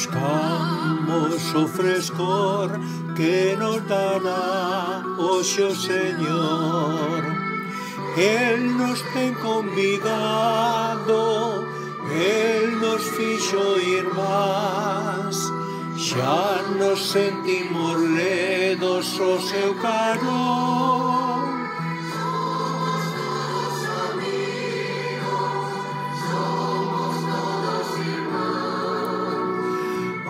Buscamos o frescor que nos dará hoxe o Señor. Él nos ten convidado, Él nos fixo ir máis, xa nos sentimos ledos o seu calor.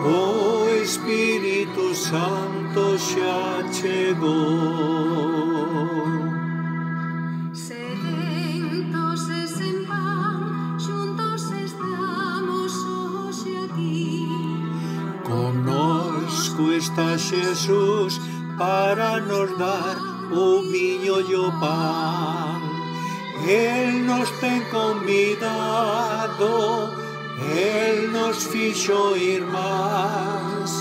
O Espírito Santo xa chegou. Sedentos e sen pan, xuntos estamos hoxe aquí. Connosco está Xesús para nos dar o viño e o pan. Él nos ten convidado, Él nos fixo ir máis,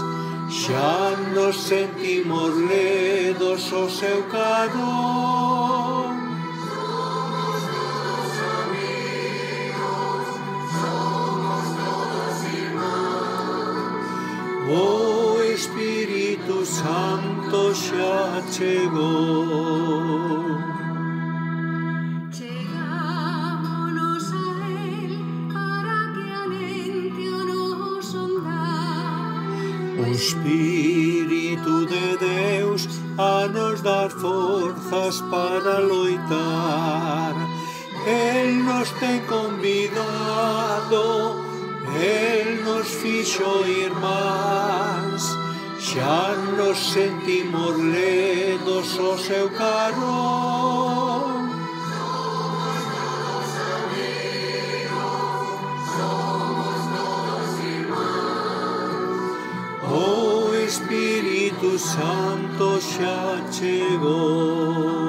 xa nos sentimos ledos o seu calor. Somos todos amigos, somos todos irmãos. O Espírito Santo xa chegou. Chegámonos a Él para que alente o noso andar. O Espírito de Deus a nos dar forzas para loitar. Él nos ten convidado, Él nos fixo ir máis, xa nos sentimos ledos o seu calor. O Espírito Santo xa chegou.